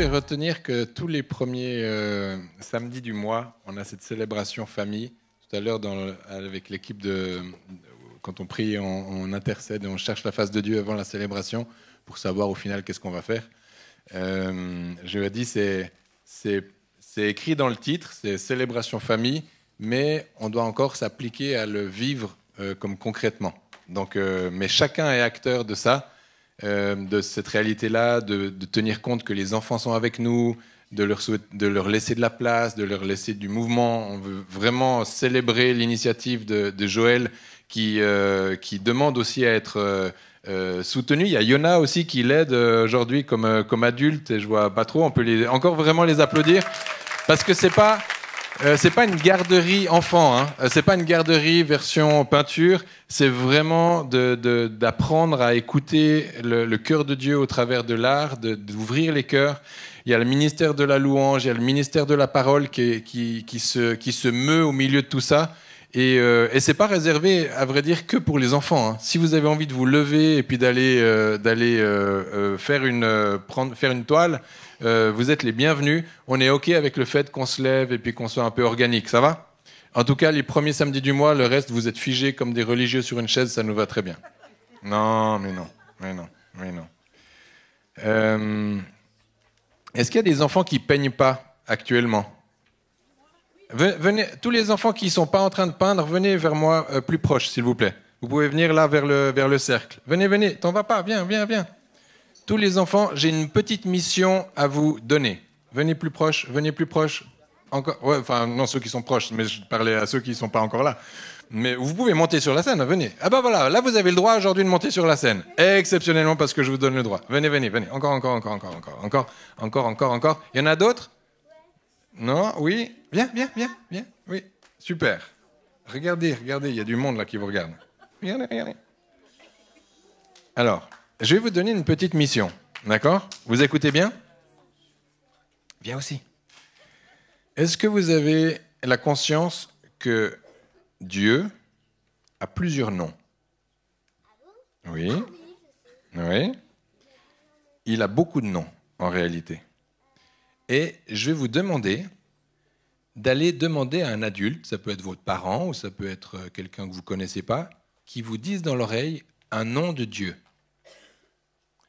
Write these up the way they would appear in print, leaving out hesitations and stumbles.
pouvez retenir que tous les premiers samedis du mois, on a cette célébration famille. Tout à l'heure, avec l'équipe quand on prie, on intercède et on cherche la face de Dieu avant la célébration pour savoir au final qu'est-ce qu'on va faire. Je vous dis, c'est écrit dans le titre, c'est célébration famille, mais on doit encore s'appliquer à le vivre comme concrètement. Donc, mais chacun est acteur de ça. De cette réalité-là, de tenir compte que les enfants sont avec nous, de leur laisser de la place, de leur laisser du mouvement. On veut vraiment célébrer l'initiative de Joël qui demande aussi à être soutenu. Il y a Yona aussi qui l'aide aujourd'hui comme adulte et je vois pas trop. On peut encore vraiment les applaudir parce que c'est pas une garderie enfant, hein. C'est pas une garderie version peinture. C'est vraiment d'apprendre à écouter le cœur de Dieu au travers de l'art, d'ouvrir les cœurs. Il y a le ministère de la louange, il y a le ministère de la parole qui se meut au milieu de tout ça. Et c'est pas réservé, à vrai dire, que pour les enfants, hein. Si vous avez envie de vous lever et puis d'aller faire une toile, vous êtes les bienvenus. On est OK avec le fait qu'on se lève et puis qu'on soit un peu organique. Ça va ? En tout cas, les premiers samedis du mois, le reste, vous êtes figés comme des religieux sur une chaise, ça nous va très bien. Non, mais non, mais non, mais non. Est-ce qu'il y a des enfants qui ne peignent pas actuellement ? Venez, tous les enfants qui ne sont pas en train de peindre, venez vers moi plus proche, s'il vous plaît. Vous pouvez venir là vers le cercle. Venez, t'en vas pas, viens. Tous les enfants, j'ai une petite mission à vous donner. Venez plus proche. Encore, ouais, enfin, non, ceux qui sont proches, mais je parlais à ceux qui ne sont pas encore là. Mais vous pouvez monter sur la scène, venez. Ah bah voilà, là vous avez le droit aujourd'hui de monter sur la scène. Exceptionnellement parce que je vous donne le droit. Venez. Encore. Il y en a d'autres ? Non ? Oui ? Viens. Oui, super. Regardez, il y a du monde là qui vous regarde. Regardez. Alors, je vais vous donner une petite mission, d'accord ? Vous écoutez bien ? Viens aussi. Est-ce que vous avez la conscience que Dieu a plusieurs noms ? Oui. Il a beaucoup de noms, en réalité. Et je vais vous demander d'aller demander à un adulte, ça peut être votre parent ou ça peut être quelqu'un que vous ne connaissez pas, qui vous dise dans l'oreille un nom de Dieu.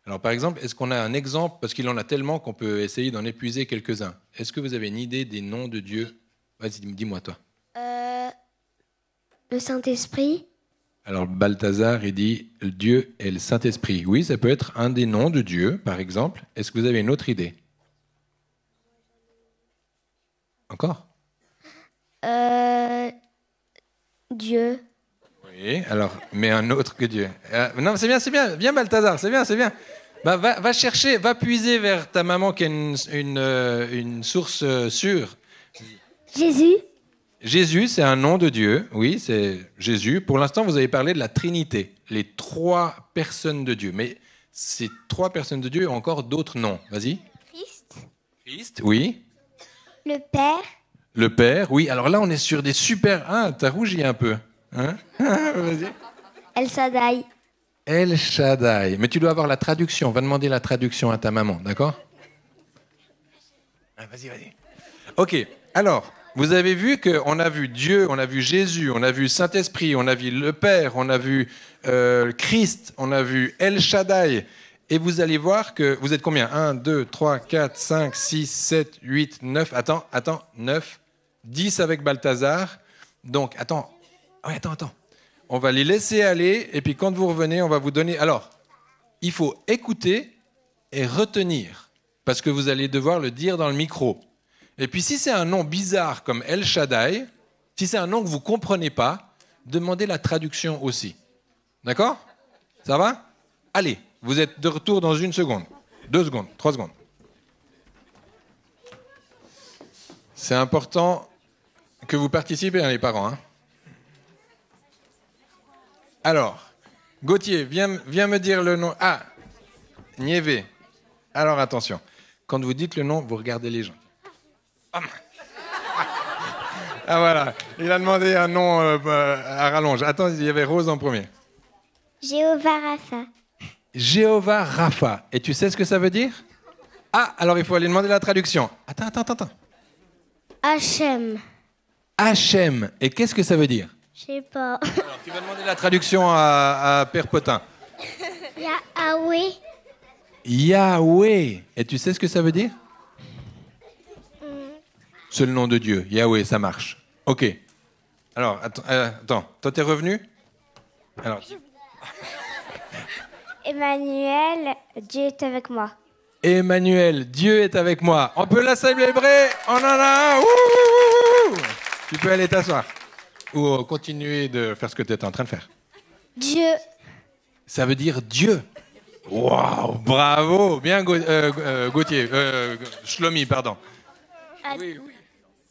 Alors par exemple, est-ce qu'on a un exemple, parce qu'il en a tellement qu'on peut essayer d'en épuiser quelques-uns. Est-ce que vous avez une idée des noms de Dieu ? Vas-y, dis-moi toi. Le Saint-Esprit. Alors Balthazar, il dit Dieu est le Saint-Esprit. Oui, ça peut être un des noms de Dieu, par exemple. Est-ce que vous avez une autre idée ? Encore ? Dieu. Oui, alors, mais un autre que Dieu. Non, c'est bien. Viens, Balthazar, c'est bien. Bah, va chercher, va puiser vers ta maman qui a une source sûre. Jésus. Jésus, c'est un nom de Dieu. Oui, c'est Jésus. Pour l'instant, vous avez parlé de la Trinité, les trois personnes de Dieu. Mais ces trois personnes de Dieu ont encore d'autres noms. Vas-y. Christ, oui. Le Père. Le Père, oui. Alors là, on est sur des super... Ah, t'as rougi un peu. Hein? Vas-y. El Shaddai. El Shaddai. Mais tu dois avoir la traduction. Va demander la traduction à ta maman, d'accord ? Ah, vas-y. Ok, alors, vous avez vu qu'on a vu Dieu, on a vu Jésus, on a vu Saint-Esprit, on a vu le Père, on a vu Christ, on a vu El Shaddai. Et vous allez voir que... Vous êtes combien ? 1, 2, 3, 4, 5, 6, 7, 8, 9... Attends, 9, 10 avec Balthazar. Donc, attends. On va les laisser aller, et puis quand vous revenez, on va vous donner... Alors, il faut écouter et retenir, parce que vous allez devoir le dire dans le micro. Et puis, si c'est un nom bizarre comme El Shaddai, si c'est un nom que vous ne comprenez pas, demandez la traduction aussi. D'accord ? Ça va ? Allez, vous êtes de retour dans 1 seconde, 2 secondes, 3 secondes. C'est important que vous participez, hein, les parents, hein. Alors, Gauthier, viens me dire le nom. Ah, Niévé. Alors, attention. Quand vous dites le nom, vous regardez les gens. Ah voilà, il a demandé un nom à rallonge. Attends, il y avait Rose en premier. Jéhovah Rapha. Jéhovah Rapha. Et tu sais ce que ça veut dire ? Ah, alors il faut aller demander la traduction. Attends. Hachem. Hachem. Et qu'est-ce que ça veut dire? Je sais pas. Alors, tu vas demander la traduction à Père Potin. Yahweh. Yahweh. Et tu sais ce que ça veut dire? C'est le nom de Dieu. Yahweh, ça marche. Ok. Alors, attends. Toi, t'es revenu? Alors. Emmanuel, Dieu est avec moi. Emmanuel, Dieu est avec moi. On peut la célébrer. On en a un. Ouh. Tu peux aller t'asseoir. Ou continuer de faire ce que tu étais en train de faire. Dieu. Ça veut dire Dieu. Waouh, bravo. Bien, Gauthier. Shlomi, pardon. Oui.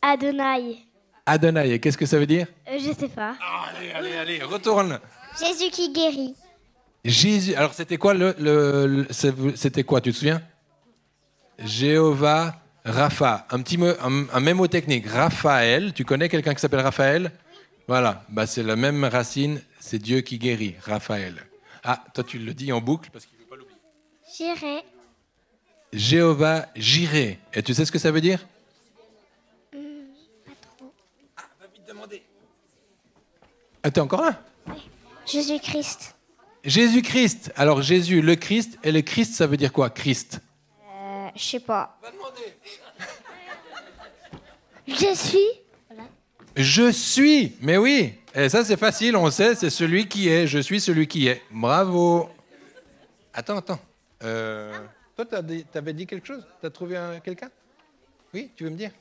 Adonai. Adonai, et qu'est-ce que ça veut dire? Je sais pas. Allez, retourne. Jésus qui guérit. Jésus. Alors, c'était quoi c'était quoi, tu te souviens? Jéhovah Rapha. Un même mot technique. Raphaël. Tu connais quelqu'un qui s'appelle Raphaël? Voilà. Bah, c'est la même racine. C'est Dieu qui guérit. Raphaël. Ah, toi, tu le dis en boucle parce qu'il ne veut pas l'oublier. J'irai. Jéhovah Jireh. Et tu sais ce que ça veut dire? Pas trop. Ah, va vite demander. Ah, t'es encore là? Oui. Jésus-Christ. Jésus-Christ. Alors, Jésus, le Christ. Et le Christ, ça veut dire quoi? Christ. Je sais pas. Va demander. Je suis. Voilà. Je suis. Mais oui. Et ça, c'est facile. On sait, c'est celui qui est. Je suis celui qui est. Bravo. Attends. Toi, t'avais dit quelque chose? T'as trouvé quelqu'un? Oui, tu veux me dire?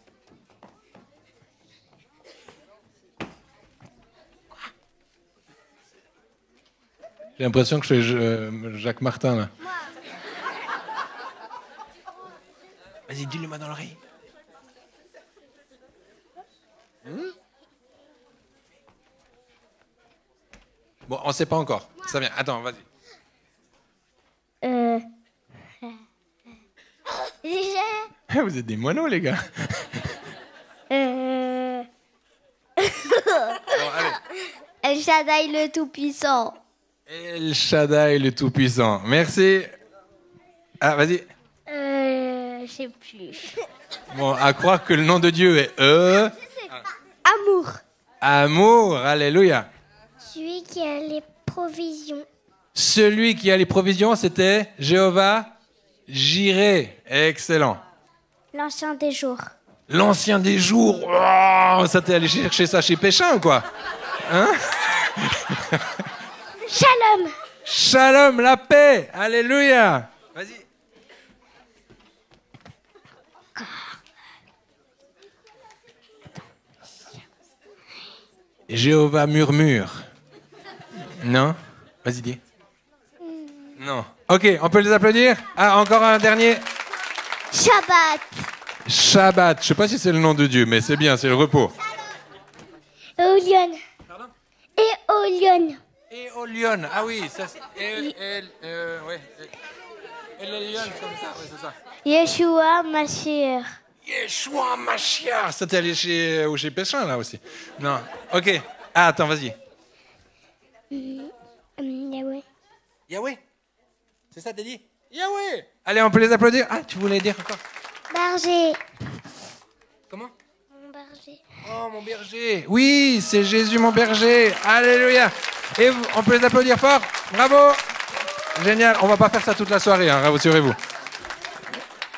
J'ai l'impression que je suis Jacques Martin, là. Vas-y, dis-le-moi dans l'oreille. Bon, on ne sait pas encore. Ça vient. Attends, vas-y. Déjà. Vous êtes des moineaux, les gars. Bon, allez. El Shaddai le Tout-Puissant. El Shaddai, le Tout-Puissant. Merci. Ah, vas-y. Je sais plus. Bon, à croire que le nom de Dieu est Amour. Amour. Alléluia. Celui qui a les provisions. Celui qui a les provisions, c'était Jéhovah Jireh. Excellent. L'ancien des jours. L'ancien des jours. Oh, ça t'es allé chercher ça chez Péchin ou quoi? Hein? Shalom. Shalom, la paix. Alléluia. Vas-y. Jéhovah murmure. Non? Vas-y, dis. Non. Ok, on peut les applaudir? Ah, encore un dernier. Shabbat. Shabbat. Je ne sais pas si c'est le nom de Dieu, mais c'est bien, c'est le repos. Éolion. Pardon? Éolion. Éolion. Ah oui, ça c'est... ouais. Éolion, comme ça, ouais, c'est ça. Yeshua Mashiach. Yeshua Mashiach. Ça t'es allé chez Péchin, là, aussi? Non. Ok. Ah, attends, vas-y. Yahweh. Yahweh. C'est ça, t'as dit? Yahweh. Allez, on peut les applaudir. Ah, tu voulais dire encore? Berger. Comment? Mon berger. Oh, mon berger. Oui, c'est Jésus, mon berger. Alléluia. Et on peut les applaudir fort. Bravo. Génial. On va pas faire ça toute la soirée, hein, rassurez-vous.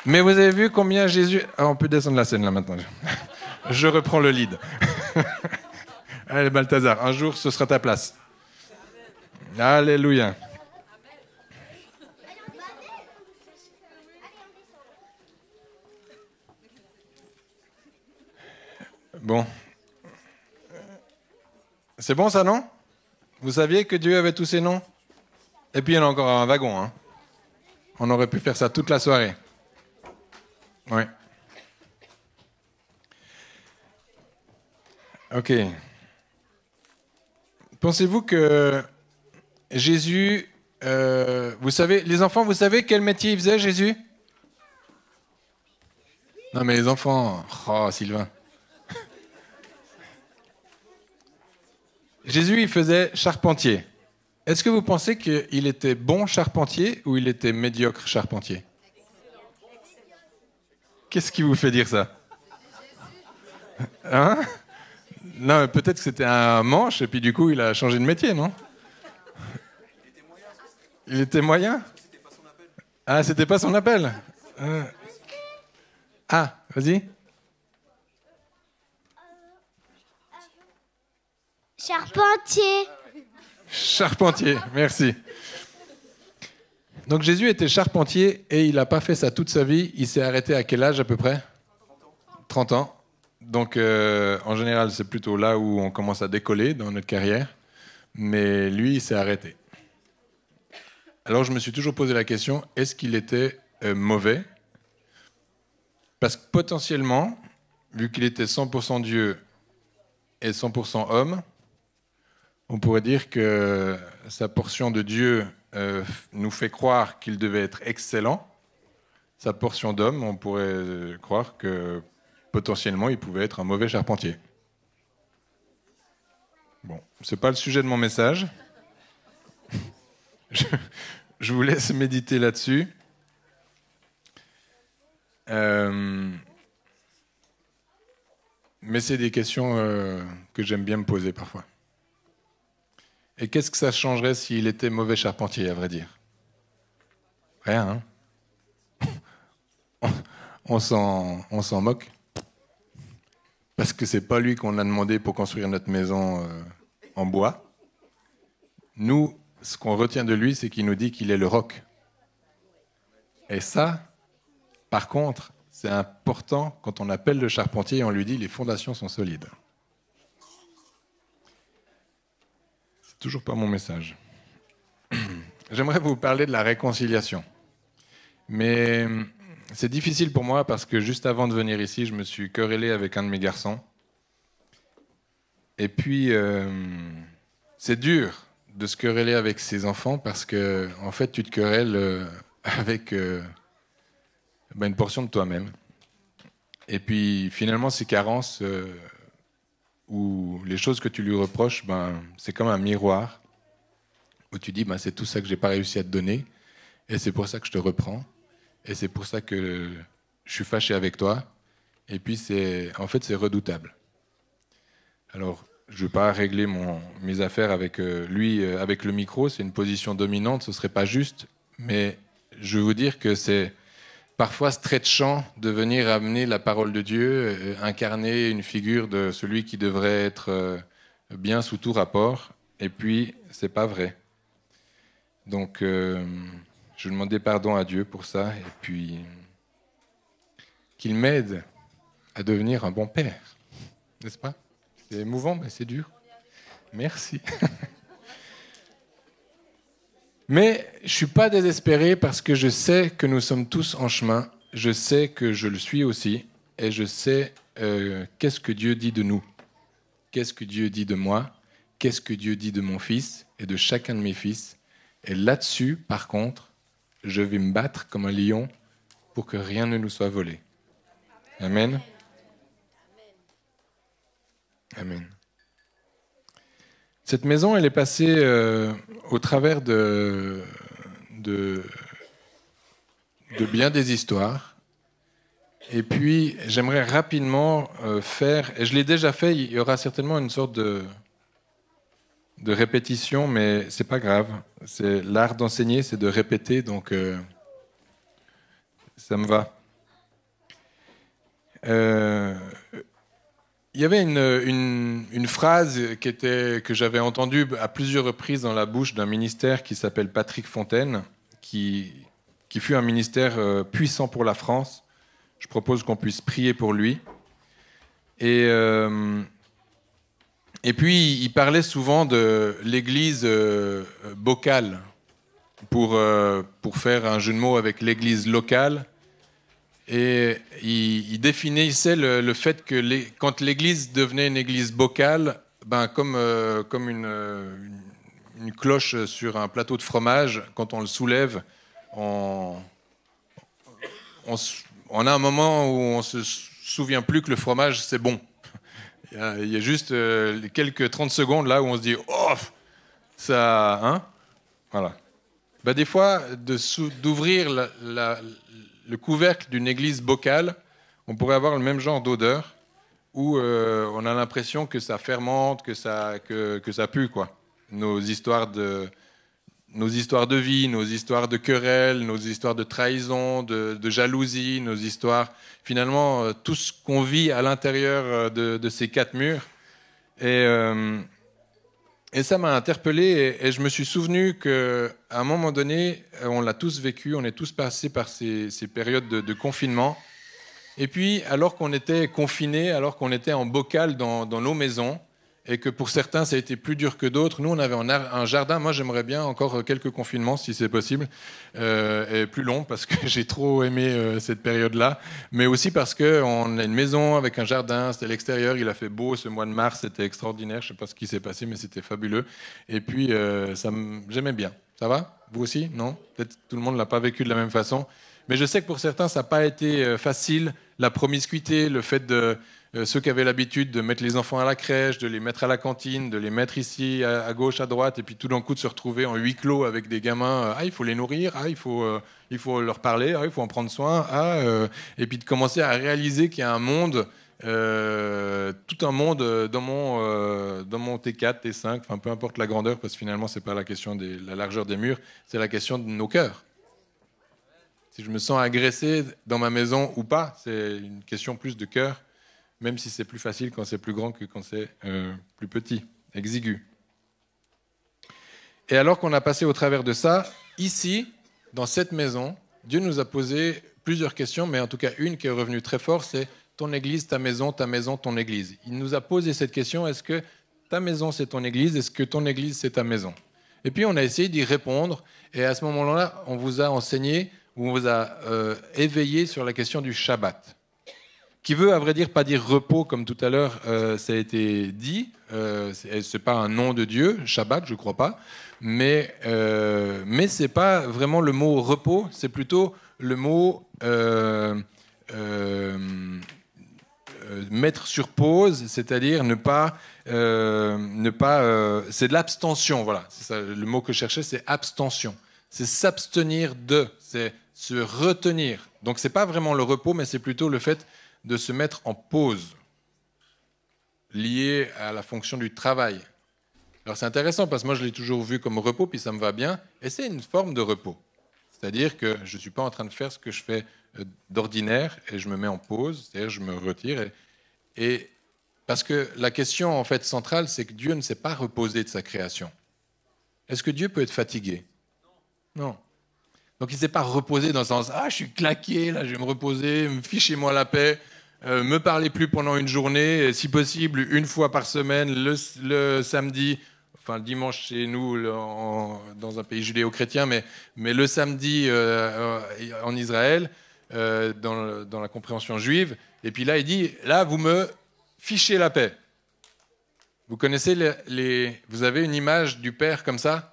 Mais vous avez vu combien Jésus... Ah, on peut descendre la scène, là, maintenant. Je reprends le lead. Allez, Balthazar, un jour, ce sera ta place. Alléluia. Bon. C'est bon, ça, non? Vous saviez que Dieu avait tous ses noms? Et puis, il y en a encore un wagon. Hein. On aurait pu faire ça toute la soirée. Oui. Ok. Pensez-vous que Jésus... vous savez, les enfants, vous savez quel métier il faisait, Jésus? Non, mais les enfants... Oh, Sylvain. Jésus, il faisait charpentier. Est-ce que vous pensez qu'il était bon charpentier ou il était médiocre charpentier? Qu'est-ce qui vous fait dire ça? Hein? Non, peut-être que c'était un manche et puis du coup, il a changé de métier, non? Il était moyen? Ah, c'était pas son appel? Ah, vas-y. Charpentier. Charpentier, merci. Donc Jésus était charpentier et il n'a pas fait ça toute sa vie. Il s'est arrêté à quel âge à peu près? 30 ans. Donc en général, c'est plutôt là où on commence à décoller dans notre carrière. Mais lui, il s'est arrêté. Alors je me suis toujours posé la question, est-ce qu'il était mauvais? Parce que potentiellement, vu qu'il était 100% Dieu et 100% homme, on pourrait dire que sa portion de Dieu nous fait croire qu'il devait être excellent. Sa portion d'homme, on pourrait croire que potentiellement, il pouvait être un mauvais charpentier. Bon, ce n'est pas le sujet de mon message. Je vous laisse méditer là-dessus. Mais c'est des questions que j'aime bien me poser parfois. Et qu'est-ce que ça changerait s'il était mauvais charpentier, à vrai dire? Rien, hein? On s'en moque. Parce que c'est pas lui qu'on a demandé pour construire notre maison en bois. Nous, ce qu'on retient de lui, c'est qu'il nous dit qu'il est le roc. Et ça, par contre, c'est important quand on appelle le charpentier et on lui dit les fondations sont solides. C'est toujours pas mon message. J'aimerais vous parler de la réconciliation. Mais c'est difficile pour moi parce que juste avant de venir ici, je me suis querellé avec un de mes garçons. Et puis, c'est dur de se quereller avec ses enfants parce que, en fait, tu te querelles avec une portion de toi-même. Et puis, finalement, ces carences ou les choses que tu lui reproches, c'est comme un miroir où tu dis, c'est tout ça que j'ai pas réussi à te donner, et c'est pour ça que je te reprends, et c'est pour ça que je suis fâché avec toi. Et puis, en fait, c'est redoutable. Alors, je ne veux pas régler mes affaires avec lui, avec le micro, c'est une position dominante, ce ne serait pas juste, mais je veux vous dire que c'est parfois stretchant de venir amener la parole de Dieu, incarner une figure de celui qui devrait être bien sous tout rapport, et puis c'est pas vrai. Donc je demandais pardon à Dieu pour ça, et puis qu'il m'aide à devenir un bon père, n'est-ce pas? C'est émouvant, mais c'est dur. Merci. Mais je ne suis pas désespéré parce que je sais que nous sommes tous en chemin. Je sais que je le suis aussi. Et je sais qu'est-ce que Dieu dit de nous. Qu'est-ce que Dieu dit de moi. Qu'est-ce que Dieu dit de mon fils et de chacun de mes fils. Et là-dessus, par contre, je vais me battre comme un lion pour que rien ne nous soit volé. Amen. Amen. Cette maison, elle est passée au travers de bien des histoires. Et puis, j'aimerais rapidement faire, et je l'ai déjà fait, il y aura certainement une sorte de répétition, mais c'est pas grave. C'est l'art d'enseigner, c'est de répéter, donc ça me va. Il y avait une phrase que j'avais entendue à plusieurs reprises dans la bouche d'un ministère qui s'appelle Patrick Fontaine, qui fut un ministère puissant pour la France. Je propose qu'on puisse prier pour lui. Et puis, il parlait souvent de l'église bocale, pour faire un jeu de mots avec l'église locale. Et il définissait le fait que quand l'église devenait une église bocale, comme une cloche sur un plateau de fromage, quand on le soulève, on a un moment où on se souvient plus que le fromage c'est bon. Il y a juste quelques 30 secondes là où on se dit oh ça hein voilà. Des fois d'ouvrir le couvercle d'une église bocale, on pourrait avoir le même genre d'odeur où on a l'impression que ça fermente, que ça pue, quoi. Nos histoires de vie, nos histoires de querelles, nos histoires de trahison, de jalousie, nos histoires, finalement, tout ce qu'on vit à l'intérieur de ces quatre murs. Et ça m'a interpellé et je me suis souvenu qu'à un moment donné, on l'a tous vécu, on est tous passés par ces périodes de confinement. Et puis, alors qu'on était confinés, alors qu'on était en bocal dans nos maisons, et que pour certains, ça a été plus dur que d'autres, nous, on avait un jardin. Moi, j'aimerais bien encore quelques confinements, si c'est possible, et plus long, parce que j'ai trop aimé cette période-là, mais aussi parce qu'on a une maison avec un jardin, c'était à l'extérieur, il a fait beau ce mois de mars, c'était extraordinaire, je ne sais pas ce qui s'est passé, mais c'était fabuleux. Et puis, j'aimais bien. Ça va? Vous aussi? Non? Peut-être tout le monde ne l'a pas vécu de la même façon. Mais je sais que pour certains, ça n'a pas été facile. La promiscuité, le fait de ceux qui avaient l'habitude de mettre les enfants à la crèche, de les mettre à la cantine, de les mettre ici, à gauche, à droite, et puis tout d'un coup de se retrouver en huis clos avec des gamins. Il faut les nourrir, il faut leur parler, il faut en prendre soin. Et puis de commencer à réaliser qu'il y a un monde, tout un monde dans mon T4, T5, enfin peu importe la grandeur, parce que finalement, ce n'est pas la question de la largeur des murs, c'est la question de nos cœurs. Si je me sens agressé dans ma maison ou pas, c'est une question plus de cœur, même si c'est plus facile quand c'est plus grand que quand c'est plus petit, exigu. Et alors qu'on a passé au travers de ça, ici, dans cette maison, Dieu nous a posé plusieurs questions, mais en tout cas une qui est revenue très fort, c'est ton église, ton église. Il nous a posé cette question, est-ce que ta maison c'est ton église, est-ce que ton église c'est ta maison? Et puis on a essayé d'y répondre, et à ce moment-là, on vous a enseigné, où on vous a éveillé sur la question du Shabbat, qui veut, à vrai dire, pas dire repos, comme tout à l'heure, ça a été dit. C'est pas un nom de Dieu, Shabbat, je crois pas, mais c'est pas vraiment le mot repos, c'est plutôt le mot mettre sur pause, c'est-à-dire ne pas c'est de l'abstention, voilà. C'est ça, le mot que je cherchais, c'est abstention. C'est s'abstenir de, c'est se retenir. Donc c'est pas vraiment le repos, mais c'est plutôt le fait de se mettre en pause, lié à la fonction du travail. Alors c'est intéressant parce que moi je l'ai toujours vu comme repos, puis ça me va bien, et c'est une forme de repos. C'est-à-dire que je ne suis pas en train de faire ce que je fais d'ordinaire, et je me mets en pause, c'est-à-dire je me retire. Et parce que la question en fait centrale, c'est que Dieu ne s'est pas reposé de sa création. Est-ce que Dieu peut être fatigué? Non. Donc il ne s'est pas reposé dans le sens « Ah, je suis claqué, là, je vais me reposer, fichez-moi la paix, me parlez plus pendant une journée, et si possible, une fois par semaine, le samedi, enfin le dimanche chez nous, dans un pays judéo-chrétien, mais le samedi en Israël, dans la compréhension juive. Et puis là, il dit « Là, vous me fichez la paix. » Vous connaissez vous avez une image du père comme ça?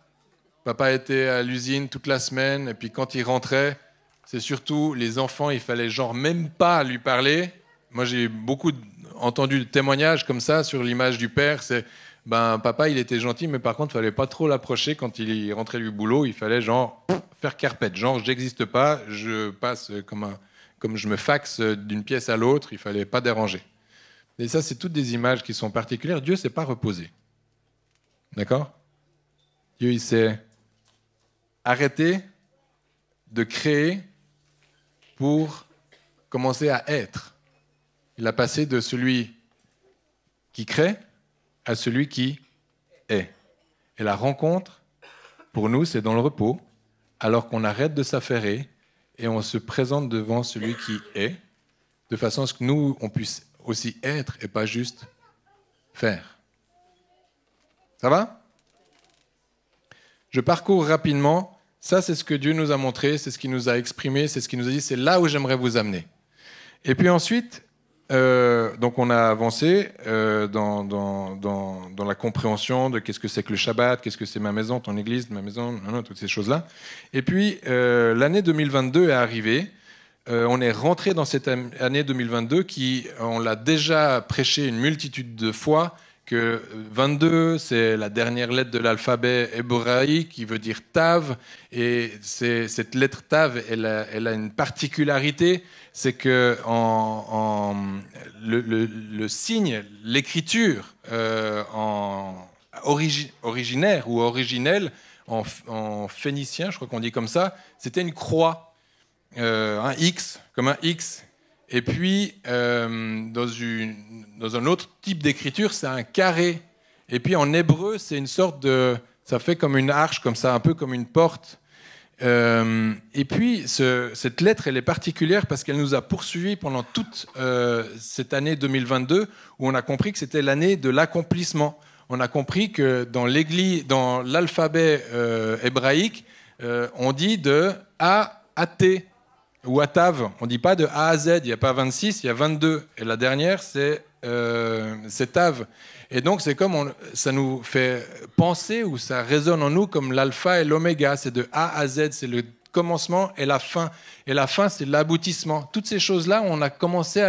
Papa était à l'usine toute la semaine, et puis quand il rentrait, c'est surtout les enfants, il fallait genre même pas lui parler. Moi, j'ai beaucoup entendu de témoignages comme ça sur l'image du père. C'est, papa, il était gentil, mais par contre, il fallait pas trop l'approcher quand il rentrait du boulot. Il fallait genre faire carpette, genre j'existe pas, je passe comme je me faxe d'une pièce à l'autre. Il fallait pas déranger. Et ça, c'est toutes des images qui sont particulières. Dieu s'est pas reposé, d'accord? Dieu, il s'est arrêté de créer pour commencer à être. Il a passé de celui qui crée à celui qui est. Et la rencontre, pour nous, c'est dans le repos, alors qu'on arrête de s'affairer et on se présente devant celui qui est, de façon à ce que nous, on puisse aussi être et pas juste faire. Ça va ? Je parcours rapidement. Ça, c'est ce que Dieu nous a montré, c'est ce qu'il nous a exprimé, c'est ce qu'il nous a dit, c'est là où j'aimerais vous amener. Et puis ensuite, donc on a avancé dans la compréhension de qu'est-ce que c'est que le Shabbat, qu'est-ce que c'est ma maison, ton église, ma maison, toutes ces choses-là. Et puis, l'année 2022 est arrivée. On est rentré dans cette année 2022 on l'a déjà prêché une multitude de fois, que 22, c'est la dernière lettre de l'alphabet hébraïque qui veut dire Tav. Et cette lettre Tav, elle a une particularité, c'est que le signe, l'écriture originaire ou originelle, en phénicien, je crois qu'on dit comme ça, c'était une croix, un X, comme un X. Et puis, dans un autre type d'écriture, c'est un carré. Et puis, en hébreu, c'est une sorte de... Ça fait comme une arche, comme ça, un peu comme une porte. Et puis, cette lettre, elle est particulière parce qu'elle nous a poursuivis pendant toute cette année 2022, où on a compris que c'était l'année de l'accomplissement. On a compris que dans l'alphabet hébraïque, on dit de A à T. Ou à Tav, on ne dit pas de A à Z, il n'y a pas 26, il y a 22. Et la dernière, c'est Tav. Et donc, c'est comme ça nous fait penser, ou ça résonne en nous comme l'alpha et l'oméga. C'est de A à Z, c'est le commencement et la fin. Et la fin, c'est l'aboutissement. Toutes ces choses-là, on a commencé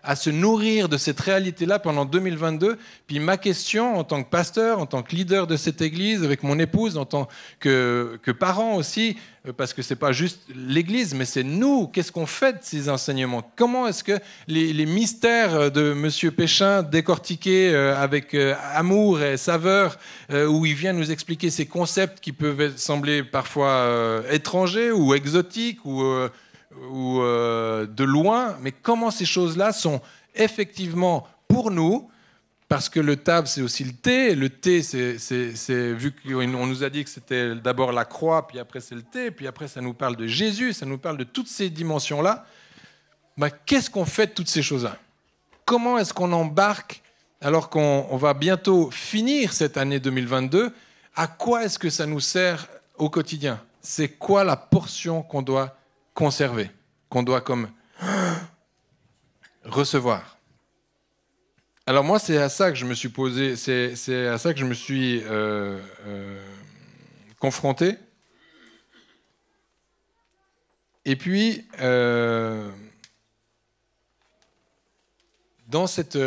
à se nourrir de cette réalité-là pendant 2022. Puis ma question, en tant que pasteur, en tant que leader de cette église, avec mon épouse, en tant que parent aussi, parce que c'est pas juste l'église, mais c'est nous. Qu'est-ce qu'on fait de ces enseignements? Comment est-ce que les mystères de Monsieur Péchin, décortiqués avec amour et saveur, où il vient nous expliquer ces concepts qui peuvent sembler parfois étrangers ou exotiques ou de loin, mais comment ces choses-là sont effectivement pour nous, parce que le Tav, c'est aussi le T. Le T, c'est vu qu'on nous a dit que c'était d'abord la croix, puis après c'est le T, puis après ça nous parle de Jésus, ça nous parle de toutes ces dimensions-là. Ben, qu'est-ce qu'on fait de toutes ces choses-là? Comment est-ce qu'on embarque, alors qu'on va bientôt finir cette année 2022, à quoi est-ce que ça nous sert au quotidien? C'est quoi la portion qu'on doit conserver, qu'on doit comme recevoir? Alors moi, c'est à ça que je me suis posé, c'est à ça que je me suis confronté. Et puis, dans cette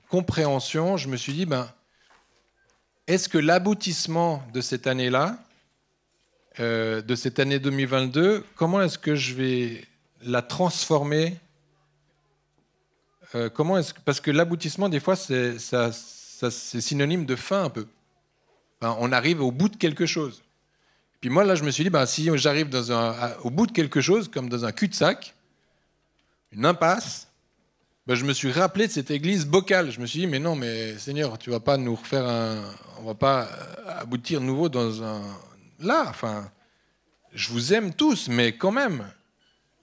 compréhension, je me suis dit, est-ce que l'aboutissement de cette année-là, de cette année 2022, comment est-ce que je vais la transformer? Parce que l'aboutissement, des fois, c'est synonyme de fin un peu. Enfin, on arrive au bout de quelque chose. Puis moi, là, je me suis dit, si j'arrive au bout de quelque chose, comme dans un cul-de-sac, une impasse, je me suis rappelé de cette église boccale. Je me suis dit, mais non, mais Seigneur, tu vas pas nous refaire on va pas aboutir nouveau dans un... Là, enfin, je vous aime tous, mais quand même...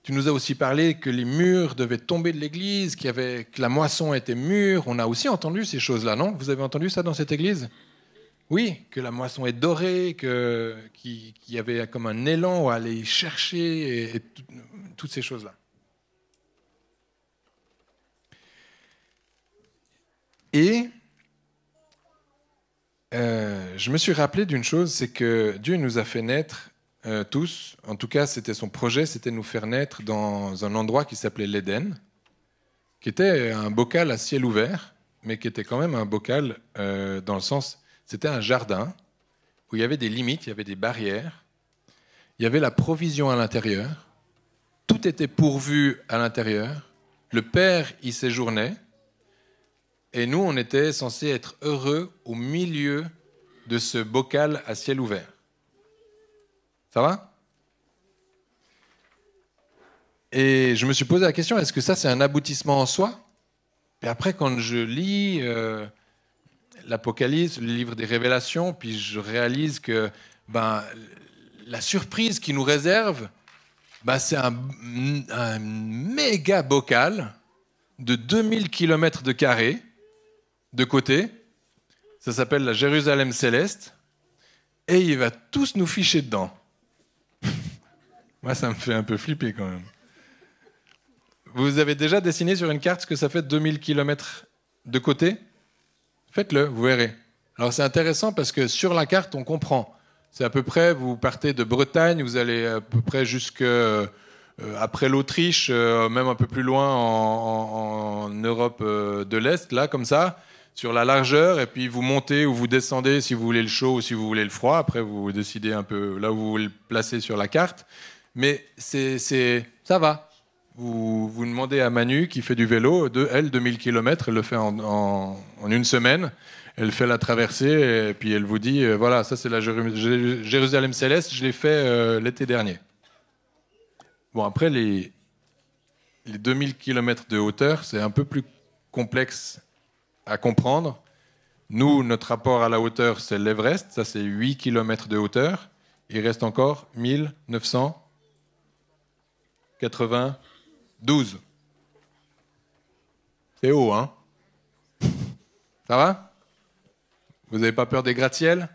Tu nous as aussi parlé que les murs devaient tomber de l'église, que la moisson était mûre. On a aussi entendu ces choses-là, non? Vous avez entendu ça dans cette église? Oui, que la moisson est dorée, qu'il y avait comme un élan à aller chercher, et toutes ces choses-là. Et je me suis rappelé d'une chose, c'est que Dieu nous a fait naître tous, en tout cas c'était son projet, c'était nous faire naître dans un endroit qui s'appelait l'Éden, qui était un bocal à ciel ouvert, mais qui était quand même un bocal dans le sens, c'était un jardin où il y avait des limites, il y avait des barrières, il y avait la provision à l'intérieur, tout était pourvu à l'intérieur, le Père y séjournait, et nous on était censés être heureux au milieu de ce bocal à ciel ouvert. Ça va? Et je me suis posé la question, est-ce que ça c'est un aboutissement en soi? Et après, quand je lis l'Apocalypse, le livre des Révélations, puis je réalise que la surprise qui nous réserve, c'est un méga bocal de 2000 km² de côté. Ça s'appelle la Jérusalem céleste. Et il va tous nous ficher dedans. Moi, ça me fait un peu flipper quand même. Vous avez déjà dessiné sur une carte ce que ça fait 2000 km de côté? Faites-le, vous verrez. Alors c'est intéressant parce que sur la carte, on comprend. C'est à peu près, vous partez de Bretagne, vous allez à peu près jusqu'à après l'Autriche, même un peu plus loin en Europe de l'Est, là, comme ça, sur la largeur, et puis vous montez ou vous descendez si vous voulez le chaud ou si vous voulez le froid. Après, vous décidez un peu là où vous voulez le placer sur la carte. Mais ça va. Vous demandez à Manu, qui fait du vélo, elle, 2000 km, elle le fait en une semaine. Elle fait la traversée, et puis elle vous dit, voilà, ça c'est la Jérusalem céleste, je l'ai fait l'été dernier. Bon, après, les 2000 km de hauteur, c'est un peu plus complexe à comprendre. Nous, notre rapport à la hauteur, c'est l'Everest. Ça, c'est 8 km de hauteur. Il reste encore 1992. C'est haut, hein? Ça va? Vous n'avez pas peur des gratte-ciel?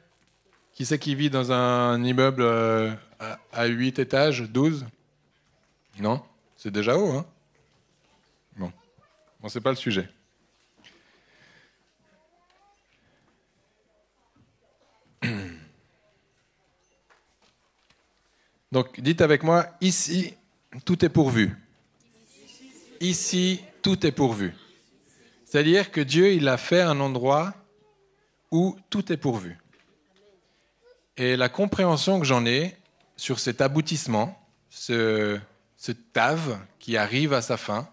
Qui c'est qui vit dans un immeuble à 8 étages, 12? Non? C'est déjà haut, hein? Bon, c'est pas le sujet. Donc, dites avec moi, ici, tout est pourvu. Ici, tout est pourvu. C'est-à-dire que Dieu, il a fait un endroit où tout est pourvu. Et la compréhension que j'en ai sur cet aboutissement, ce tave qui arrive à sa fin,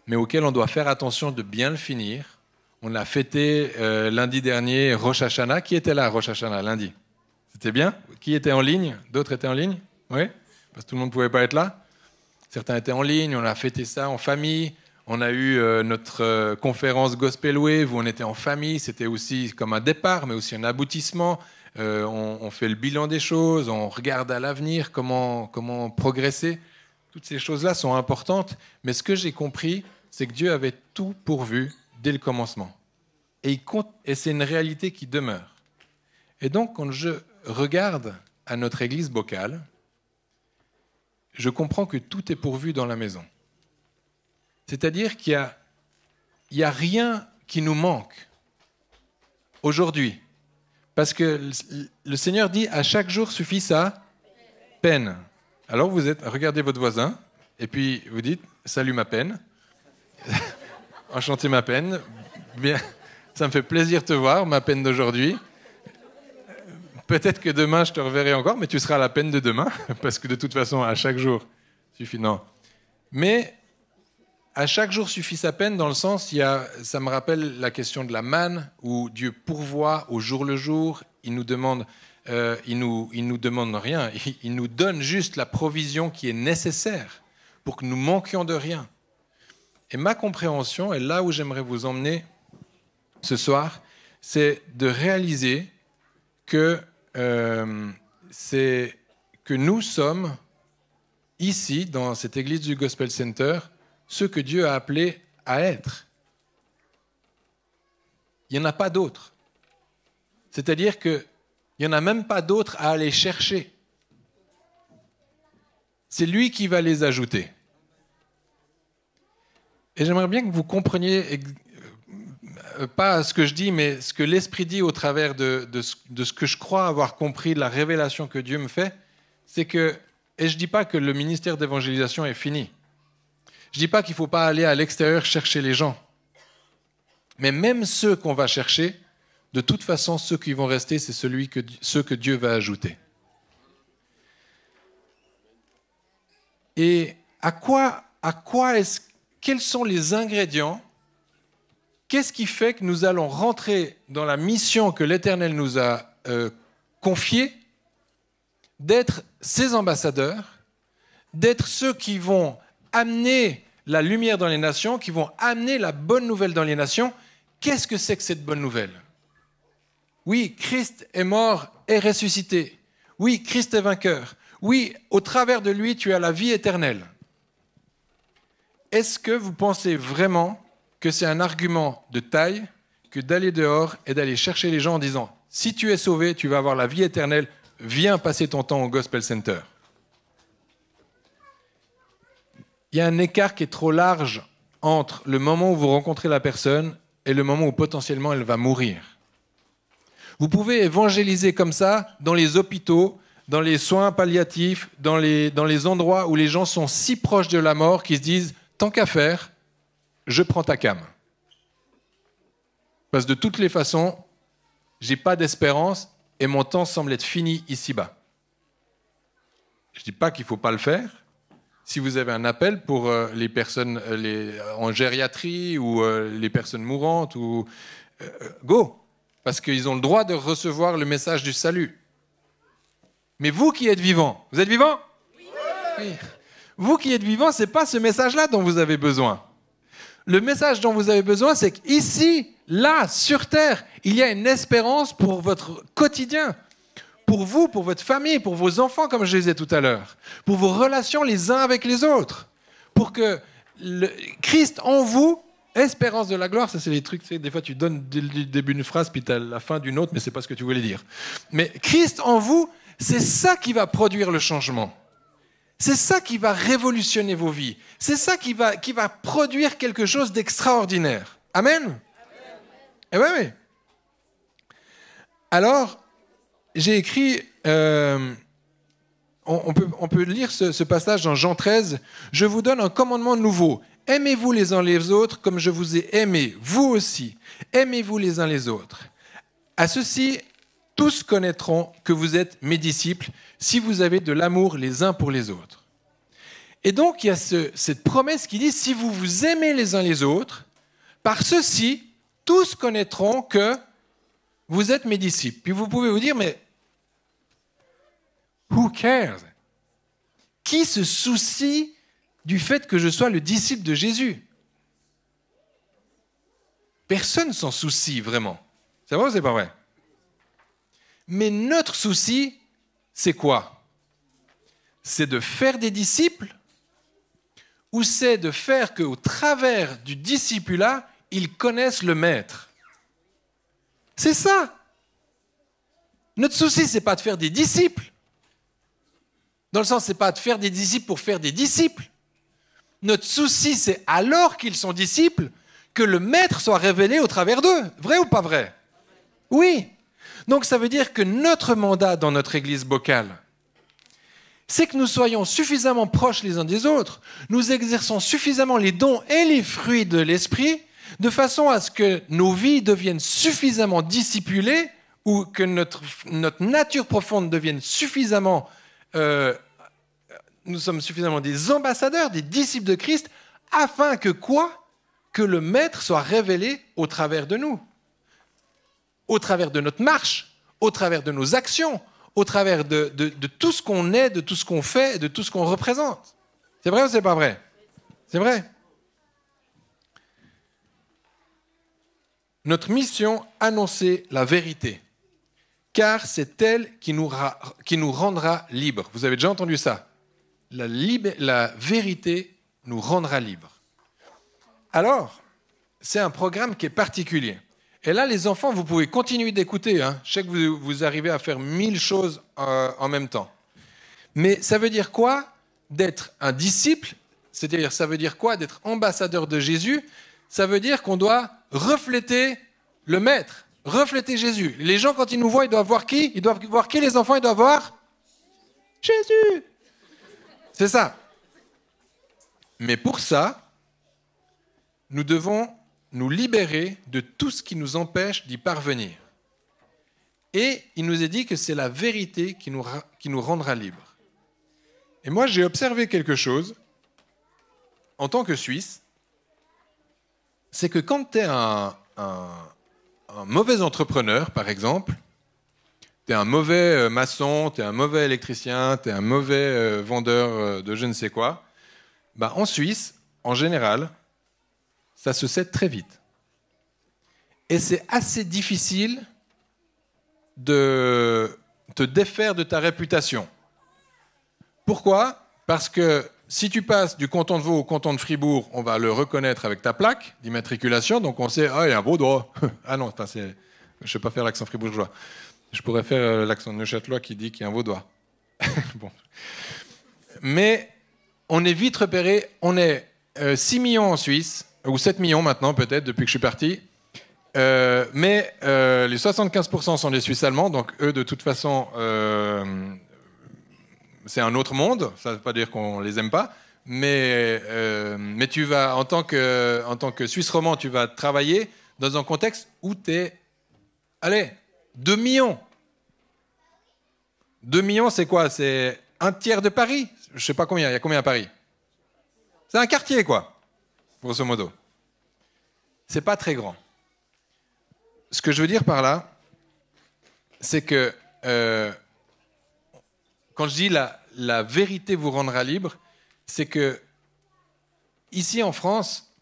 mais auquel on doit faire attention de bien le finir. On l'a fêté lundi dernier, Rosh Hashanah. Qui était là, Rosh Hashanah, lundi? C'était bien? Qui était en ligne? D'autres étaient en ligne? Oui? Parce que tout le monde ne pouvait pas être là. Certains étaient en ligne, on a fêté ça en famille. On a eu notre conférence Gospel Wave où on était en famille. C'était aussi comme un départ, mais aussi un aboutissement. On fait le bilan des choses, on regarde à l'avenir, comment progresser. Toutes ces choses-là sont importantes. Mais ce que j'ai compris, c'est que Dieu avait tout pourvu dès le commencement. Et c'est une réalité qui demeure. Et donc, quand je regarde à notre église Bocal, je comprends que tout est pourvu dans la maison. C'est-à-dire qu'il y a rien qui nous manque aujourd'hui. Parce que le Seigneur dit, à chaque jour suffit sa peine. Alors regardez votre voisin, et puis vous dites, salut ma peine. Enchanté ma peine. Bien, ça me fait plaisir de te voir, ma peine d'aujourd'hui. Peut-être que demain, je te reverrai encore, mais tu seras à la peine de demain, parce que de toute façon, à chaque jour, suffit. Non. Mais à chaque jour suffit sa peine, dans le sens, ça me rappelle la question de la manne, où Dieu pourvoit au jour le jour, il nous demande rien, il nous donne juste la provision qui est nécessaire pour que nous manquions de rien. Et ma compréhension, et là où j'aimerais vous emmener ce soir, c'est de réaliser que nous sommes ici, dans cette église du Gospel Center, ceux que Dieu a appelés à être. Il n'y en a pas d'autres. C'est-à-dire qu'il n'y en a même pas d'autres à aller chercher. C'est lui qui va les ajouter. Et j'aimerais bien que vous compreniez, pas ce que je dis, mais ce que l'Esprit dit au travers de ce que je crois avoir compris, de la révélation que Dieu me fait, c'est que, et je ne dis pas que le ministère d'évangélisation est fini. Je ne dis pas qu'il ne faut pas aller à l'extérieur chercher les gens. Mais même ceux qu'on va chercher, de toute façon, ceux qui vont rester, c'est ceux que Dieu va ajouter. Et quels sont les ingrédients? Qu'est-ce qui fait que nous allons rentrer dans la mission que l'Éternel nous a confiée, d'être ses ambassadeurs, d'être ceux qui vont amener la lumière dans les nations, qui vont amener la bonne nouvelle dans les nations? Qu'est-ce que c'est que cette bonne nouvelle? Oui, Christ est mort et ressuscité. Oui, Christ est vainqueur. Oui, au travers de lui, tu as la vie éternelle. Est-ce que vous pensez vraiment que c'est un argument de taille que d'aller dehors et d'aller chercher les gens en disant « Si tu es sauvé, tu vas avoir la vie éternelle, viens passer ton temps au Gospel Center ». Il y a un écart qui est trop large entre le moment où vous rencontrez la personne et le moment où potentiellement elle va mourir. Vous pouvez évangéliser comme ça dans les hôpitaux, dans les soins palliatifs, dans les endroits où les gens sont si proches de la mort qu'ils se disent « tant qu'à faire, je prends ta came ». Parce que de toutes les façons, j'ai pas d'espérance et mon temps semble être fini ici-bas. Je dis pas qu'il faut pas le faire. Si vous avez un appel pour les personnes en gériatrie ou les personnes mourantes, go, parce qu'ils ont le droit de recevoir le message du salut. Mais vous qui êtes vivants, vous êtes vivants ? Oui. Vous qui êtes vivants, c'est pas ce message-là dont vous avez besoin. Le message dont vous avez besoin, c'est qu'ici, là, sur Terre, il y a une espérance pour votre quotidien. Pour vous, pour votre famille, pour vos enfants, comme je disais tout à l'heure, pour vos relations les uns avec les autres, pour que Christ en vous, espérance de la gloire, ça c'est les trucs, tu sais, des fois tu donnes le début d'une phrase puis tu as la fin d'une autre, mais c'est pas ce que tu voulais dire. Mais Christ en vous, c'est ça qui va produire le changement. C'est ça qui va révolutionner vos vies. C'est ça qui va produire quelque chose d'extraordinaire. Amen. Eh bien oui. Alors, j'ai écrit, on peut lire ce passage dans Jean 13. « Je vous donne un commandement nouveau. Aimez-vous les uns les autres comme je vous ai aimés. Vous aussi, aimez-vous les uns les autres. À ceci, tous connaîtront que vous êtes mes disciples si vous avez de l'amour les uns pour les autres. » Et donc, il y a cette promesse qui dit « Si vous vous aimez les uns les autres, par ceci, tous connaîtront que vous êtes mes disciples. » Puis vous pouvez vous dire « Mais who cares? Qui se soucie du fait que je sois le disciple de Jésus? Personne s'en soucie vraiment. C'est vrai ou c'est pas vrai? Mais notre souci, c'est quoi? C'est de faire des disciples ou c'est de faire qu'au travers du discipulat, ils connaissent le Maître? C'est ça. Notre souci, c'est pas de faire des disciples. Dans le sens, c'est pas de faire des disciples pour faire des disciples. Notre souci, c'est alors qu'ils sont disciples, que le Maître soit révélé au travers d'eux. Vrai ou pas vrai? Oui. Donc ça veut dire que notre mandat dans notre église bocale, c'est que nous soyons suffisamment proches les uns des autres, nous exerçons suffisamment les dons et les fruits de l'esprit, de façon à ce que nos vies deviennent suffisamment discipulées, ou que notre nature profonde devienne suffisamment... nous sommes suffisamment des ambassadeurs, des disciples de Christ, afin que quoi? Que le Maître soit révélé au travers de nous. Au travers de notre marche, au travers de nos actions, au travers de tout ce qu'on est, de tout ce qu'on fait, et de tout ce qu'on représente. C'est vrai ou c'est pas vrai? C'est vrai. Notre mission, annoncer la vérité, car c'est elle qui nous rendra libres. Vous avez déjà entendu ça? La vérité nous rendra libres. Alors, c'est un programme qui est particulier. Et là, les enfants, vous pouvez continuer d'écouter. Hein. Je sais que vous arrivez à faire 1000 choses en même temps. Mais ça veut dire quoi d'être un disciple? C'est-à-dire, ça veut dire quoi d'être ambassadeur de Jésus? Ça veut dire qu'on doit refléter le Maître, refléter Jésus. Les gens, quand ils nous voient, ils doivent voir qui? Ils doivent voir qui, les enfants? Ils doivent voir Jésus. C'est ça. Mais pour ça, nous devons nous libérer de tout ce qui nous empêche d'y parvenir. Et il nous est dit que c'est la vérité qui nous rendra libres. Et moi, j'ai observé quelque chose, en tant que Suisse, c'est que quand tu es un mauvais entrepreneur, par exemple, tu es un mauvais maçon, tu es un mauvais électricien, tu es un mauvais vendeur de je ne sais quoi, bah, en Suisse, en général, ça se sait très vite. Et c'est assez difficile de te défaire de ta réputation. Pourquoi? Parce que si tu passes du canton de Vaud au canton de Fribourg, on va le reconnaître avec ta plaque d'immatriculation, donc on sait, ah, il y a un Vaudois. Ah non, je ne sais pas faire l'accent fribourgeois. Je pourrais faire l'accent neuchâtelois qui dit qu'il y a un Vaudois. Bon. Mais on est vite repéré, on est 6 millions en Suisse, ou 7 millions maintenant peut-être depuis que je suis parti, mais les 75% sont des Suisses allemands, donc eux de toute façon c'est un autre monde, ça ne veut pas dire qu'on les aime pas, mais tu vas, en tant que Suisse romand, tu vas travailler dans un contexte où tu es, allez, 2 millions. 2 millions, c'est quoi? C'est un tiers de Paris? Je ne sais pas combien, il y a combien à Paris? C'est un quartier, quoi, grosso modo. C'est pas très grand. Ce que je veux dire par là, c'est que quand je dis la vérité vous rendra libre, c'est que ici en France,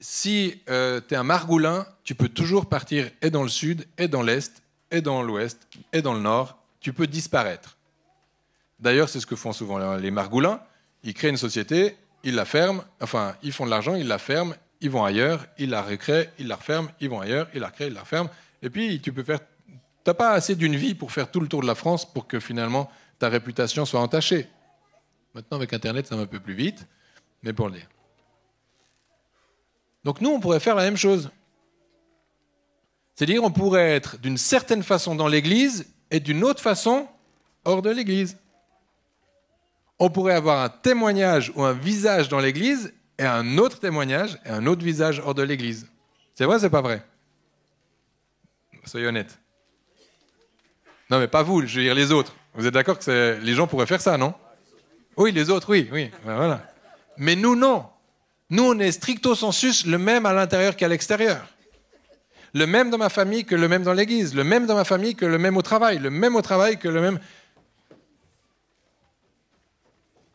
si tu es un margoulin, tu peux toujours partir et dans le sud, et dans l'est, et dans l'ouest, et dans le nord. Tu peux disparaître. D'ailleurs, c'est ce que font souvent les margoulins. Ils créent une société, ils la ferment, enfin, ils font de l'argent, ils la ferment, ils vont ailleurs, ils la recréent, ils la referment, ils vont ailleurs, ils la recréent, ils la referment. Et puis, tu n'as pas assez d'une vie pour faire tout le tour de la France pour que finalement ta réputation soit entachée. Maintenant, avec Internet, ça va un peu plus vite, mais pour le dire. Donc nous, on pourrait faire la même chose. C'est-à-dire, on pourrait être d'une certaine façon dans l'Église et d'une autre façon hors de l'Église. On pourrait avoir un témoignage ou un visage dans l'Église et un autre témoignage et un autre visage hors de l'Église. C'est vrai ou c'est pas vrai? Soyez honnête. Non, mais pas vous, je veux dire les autres. Vous êtes d'accord que les gens pourraient faire ça, non? Oui, les autres, oui. Ben voilà. Mais nous, non. Nous, on est stricto sensus le même à l'intérieur qu'à l'extérieur. Le même dans ma famille que le même dans l'église. Le même dans ma famille que le même au travail. Le même au travail que le même...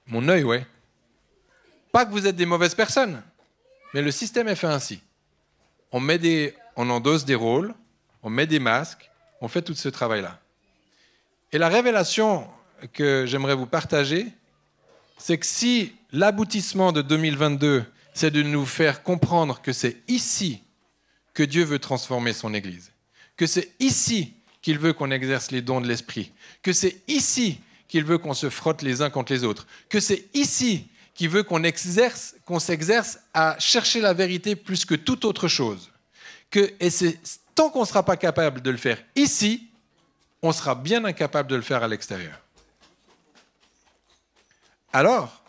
Mon œil, ouais. Pas que vous êtes des mauvaises personnes, mais le système est fait ainsi. On endosse des rôles, on met des masques, on fait tout ce travail-là. Et la révélation que j'aimerais vous partager, c'est que si l'aboutissement de 2022, c'est de nous faire comprendre que c'est ici que Dieu veut transformer son Église, que c'est ici qu'il veut qu'on exerce les dons de l'Esprit, que c'est ici qu'il veut qu'on se frotte les uns contre les autres, que c'est ici qu'il veut qu'on s'exerce à chercher la vérité plus que toute autre chose. Et c'est tant qu'on ne sera pas capable de le faire ici, on sera bien incapable de le faire à l'extérieur. Alors,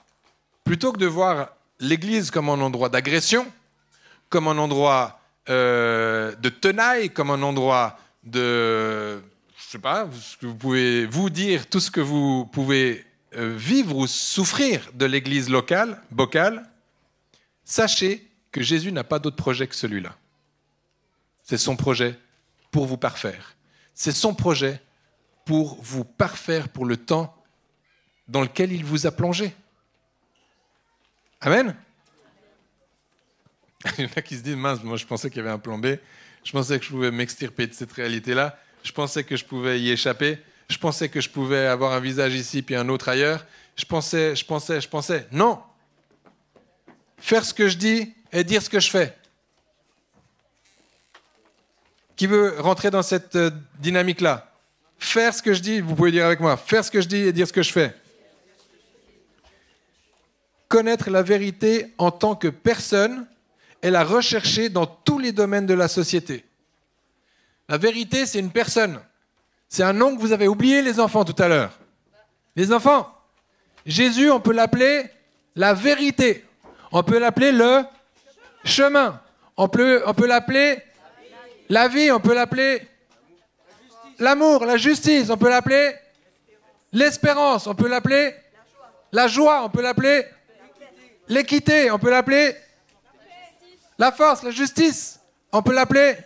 plutôt que de voir l'Église comme un endroit d'agression, comme un endroit de tenaille, comme un endroit de... Je sais pas, vous pouvez vous dire tout ce que vous pouvez vivre ou souffrir de l'Église locale, bocale, sachez que Jésus n'a pas d'autre projet que celui-là. C'est son projet pour vous parfaire. C'est son projet pour vous parfaire pour le temps dans lequel il vous a plongé. Amen. Il y en a qui se disent, mince, moi je pensais qu'il y avait un plan B, je pensais que je pouvais m'extirper de cette réalité-là, je pensais que je pouvais y échapper, je pensais que je pouvais avoir un visage ici puis un autre ailleurs, je pensais. Non. Faire ce que je dis et dire ce que je fais. Qui veut rentrer dans cette dynamique-là? Faire ce que je dis, vous pouvez dire avec moi, faire ce que je dis et dire ce que je fais. Connaître la vérité en tant que personne et la rechercher dans tous les domaines de la société. La vérité, c'est une personne. C'est un nom que vous avez oublié, les enfants, tout à l'heure. Les enfants, Jésus, on peut l'appeler la vérité. On peut l'appeler le chemin. On peut l'appeler la vie. On peut l'appeler l'amour, la justice. On peut l'appeler l'espérance. On peut l'appeler la joie. On peut l'appeler l'équité. On peut l'appeler la force, la justice. On peut l'appeler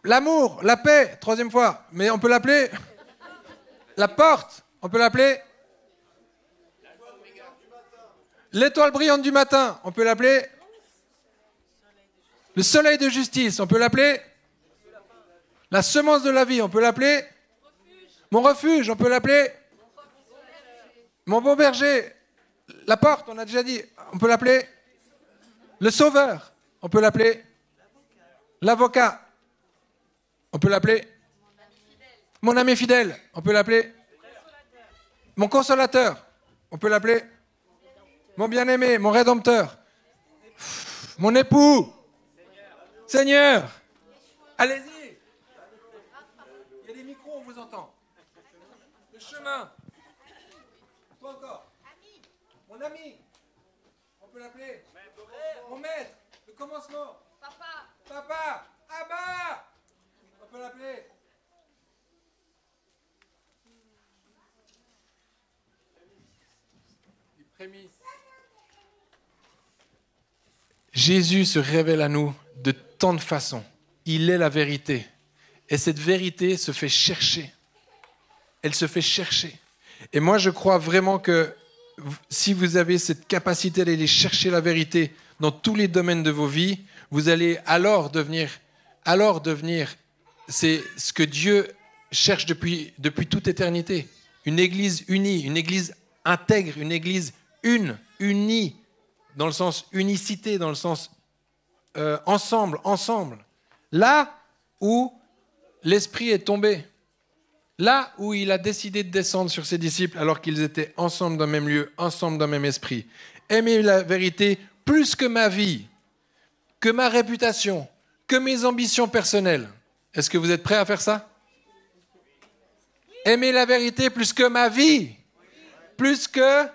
l'amour, la paix, troisième fois. Mais on peut l'appeler la porte. On peut l'appeler l'étoile brillante du matin. On peut l'appeler le soleil de justice. On peut l'appeler la semence de la vie. On peut l'appeler mon refuge. On peut l'appeler mon bon berger. La porte, on a déjà dit. On peut l'appeler le sauveur. On peut l'appeler l'avocat. On peut l'appeler mon ami fidèle. On peut l'appeler mon consolateur. On peut l'appeler mon bien-aimé, mon rédempteur. Mon époux. Seigneur. Allez-y. Il y a des micros, on vous entend. Le chemin. Toi encore. Mon ami. On peut l'appeler. Mon maître. Le commencement. Papa. Abba. On peut l'appeler. Les prémices. Jésus se révèle à nous de tant de façons. Il est la vérité. Et cette vérité se fait chercher. Elle se fait chercher. Et moi, je crois vraiment que si vous avez cette capacité d'aller chercher la vérité dans tous les domaines de vos vies, vous allez alors devenir, c'est ce que Dieu cherche depuis toute éternité. Une église unie, une église intègre, une église unie, dans le sens unicité, dans le sens ensemble. Là où l'Esprit est tombé, là où il a décidé de descendre sur ses disciples alors qu'ils étaient ensemble dans le même lieu, ensemble dans le même esprit. Aimer la vérité plus que ma vie, que ma réputation, que mes ambitions personnelles. Est-ce que vous êtes prêts à faire ça? Aimer la vérité plus que ma vie, plus que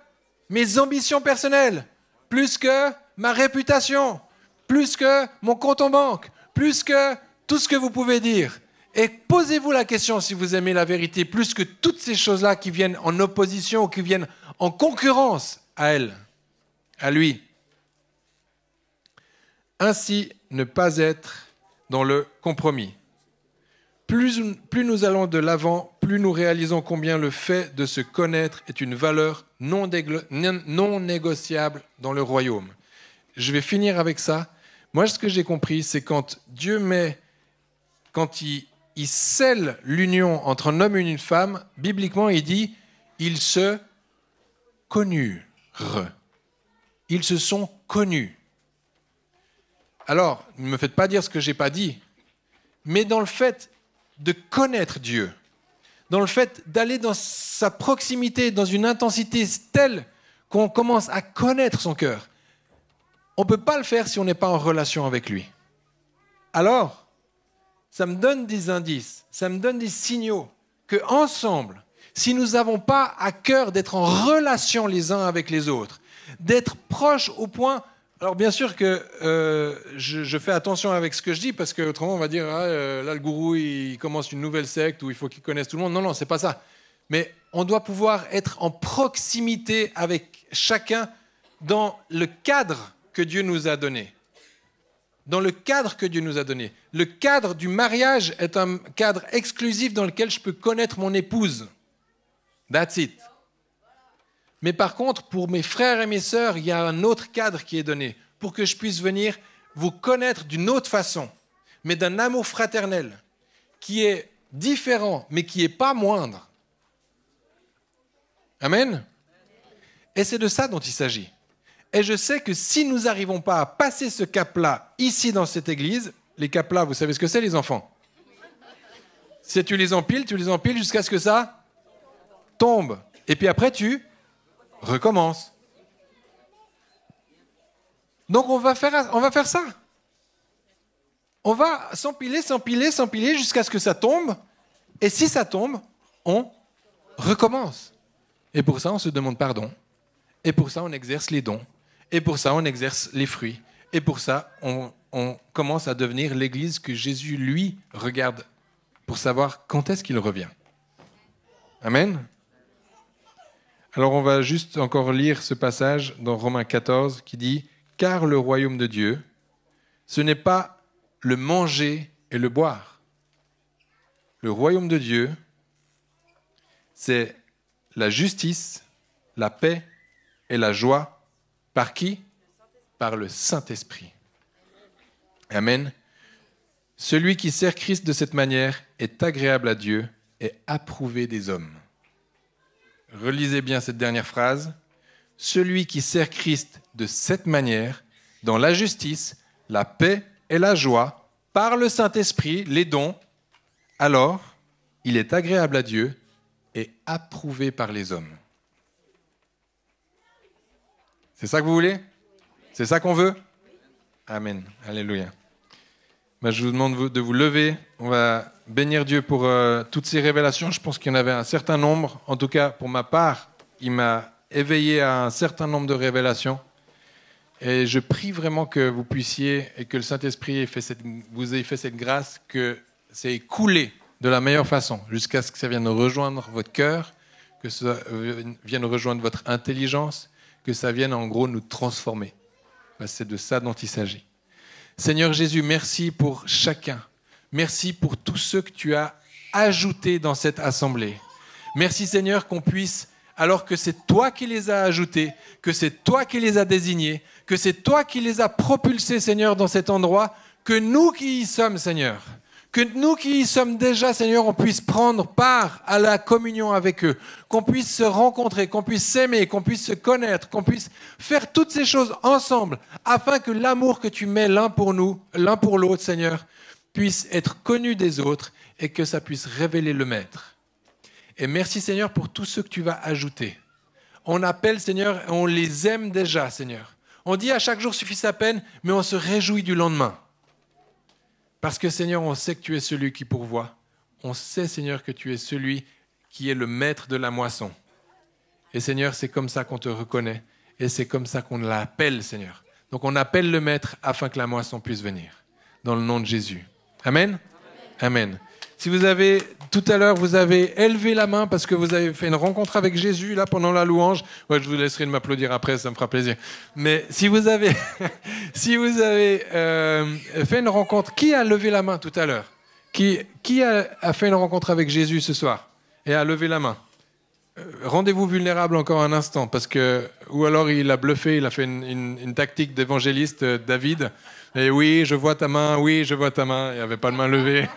mes ambitions personnelles, plus que ma réputation, plus que mon compte en banque, plus que tout ce que vous pouvez dire. Et posez-vous la question si vous aimez la vérité plus que toutes ces choses-là qui viennent en opposition ou qui viennent en concurrence à elle, à lui. Ainsi, ne pas être dans le compromis. Plus nous allons de l'avant, plus nous réalisons combien le fait de se connaître est une valeur non négociable dans le royaume. Je vais finir avec ça. Moi, ce que j'ai compris, c'est quand Dieu quand il scelle l'union entre un homme et une femme, bibliquement, il dit « ils se connurent ». Ils se sont connus. Alors, ne me faites pas dire ce que je n'ai pas dit, mais dans le fait de connaître Dieu, dans le fait d'aller dans sa proximité, dans une intensité telle qu'on commence à connaître son cœur, on ne peut pas le faire si on n'est pas en relation avec lui. Alors, ça me donne des indices, ça me donne des signaux qu'ensemble, si nous n'avons pas à cœur d'être en relation les uns avec les autres, d'être proches au point... Alors bien sûr que je fais attention avec ce que je dis, parce qu'autrement on va dire, là le gourou il commence une nouvelle secte où il faut qu'il connaisse tout le monde. Non, c'est pas ça. Mais on doit pouvoir être en proximité avec chacun dans le cadre que Dieu nous a donné. Dans le cadre que Dieu nous a donné. Le cadre du mariage est un cadre exclusif dans lequel je peux connaître mon épouse. That's it. Mais par contre, pour mes frères et mes sœurs, il y a un autre cadre qui est donné pour que je puisse venir vous connaître d'une autre façon, mais d'un amour fraternel qui est différent, mais qui n'est pas moindre. Amen. Et c'est de ça dont il s'agit. Et je sais que si nous n'arrivons pas à passer ce cap-là, ici dans cette église, les caps-là, vous savez ce que c'est, les enfants? Si tu les empiles jusqu'à ce que ça tombe. Et puis après, tu recommence. Donc on va faire ça. On va s'empiler jusqu'à ce que ça tombe. Et si ça tombe, on recommence. Et pour ça, on se demande pardon. Et pour ça, on exerce les dons. Et pour ça, on exerce les fruits. Et pour ça, on commence à devenir l'Église que Jésus, lui, regarde pour savoir quand est-ce qu'il revient. Amen. Alors on va juste encore lire ce passage dans Romains 14 qui dit « Car le royaume de Dieu, ce n'est pas le manger et le boire. Le royaume de Dieu, c'est la justice, la paix et la joie. Par qui? Par le Saint-Esprit. » Amen. Celui qui sert Christ de cette manière est agréable à Dieu et approuvé des hommes. Relisez bien cette dernière phrase. Celui qui sert Christ de cette manière, dans la justice, la paix et la joie, par le Saint-Esprit, les dons, alors il est agréable à Dieu et approuvé par les hommes. C'est ça que vous voulez? C'est ça qu'on veut? Amen. Alléluia. Je vous demande de vous lever. On va bénir Dieu pour toutes ces révélations. Je pense qu'il y en avait un certain nombre. En tout cas, pour ma part, il m'a éveillé à un certain nombre de révélations. Et je prie vraiment que vous puissiez, et que le Saint-Esprit vous ait fait cette grâce, que c'est écoulé de la meilleure façon, jusqu'à ce que ça vienne rejoindre votre cœur, que ça vienne rejoindre votre intelligence, que ça vienne en gros nous transformer. C'est de ça dont il s'agit. Seigneur Jésus, merci pour chacun. Merci pour tous ceux que tu as ajoutés dans cette assemblée. Merci Seigneur qu'on puisse, alors que c'est toi qui les as ajoutés, que c'est toi qui les as désignés, que c'est toi qui les as propulsés, Seigneur, dans cet endroit, que nous qui y sommes, Seigneur, que nous qui y sommes déjà, Seigneur, on puisse prendre part à la communion avec eux, qu'on puisse se rencontrer, qu'on puisse s'aimer, qu'on puisse se connaître, qu'on puisse faire toutes ces choses ensemble, afin que l'amour que tu mets l'un pour nous, l'un pour l'autre, Seigneur, puisse être connu des autres et que ça puisse révéler le Maître. Et merci, Seigneur, pour tous ceux que tu vas ajouter. On appelle, Seigneur, et on les aime déjà, Seigneur. On dit à chaque jour suffit sa peine, mais on se réjouit du lendemain. Parce que, Seigneur, on sait que tu es celui qui pourvoit. On sait, Seigneur, que tu es celui qui est le maître de la moisson. Et, Seigneur, c'est comme ça qu'on te reconnaît. Et c'est comme ça qu'on l'appelle, Seigneur. Donc, on appelle le maître afin que la moisson puisse venir. Dans le nom de Jésus. Amen. Amen. Si vous avez, tout à l'heure, vous avez élevé la main parce que vous avez fait une rencontre avec Jésus, là, pendant la louange. Ouais, je vous laisserai de m'applaudir après, ça me fera plaisir. Mais si vous avez, fait une rencontre, qui a levé la main tout à l'heure? Qui a fait une rencontre avec Jésus ce soir et a levé la main? Rendez-vous vulnérable encore un instant, parce que, ou alors il a bluffé, il a fait une tactique d'évangéliste, David. Et oui, je vois ta main, oui, je vois ta main. Il n'y avait pas de main levée.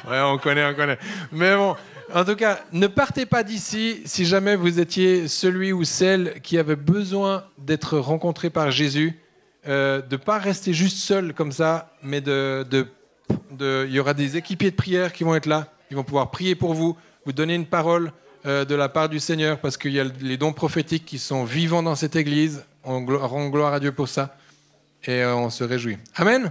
Ouais, on connaît. Mais bon, en tout cas, ne partez pas d'ici si jamais vous étiez celui ou celle qui avait besoin d'être rencontré par Jésus, de ne pas rester juste seul comme ça, mais il y aura des équipiers de prière qui vont être là, qui vont pouvoir prier pour vous, vous donner une parole de la part du Seigneur, parce qu'il y a les dons prophétiques qui sont vivants dans cette église. On rend gloire à Dieu pour ça. Et on se réjouit. Amen.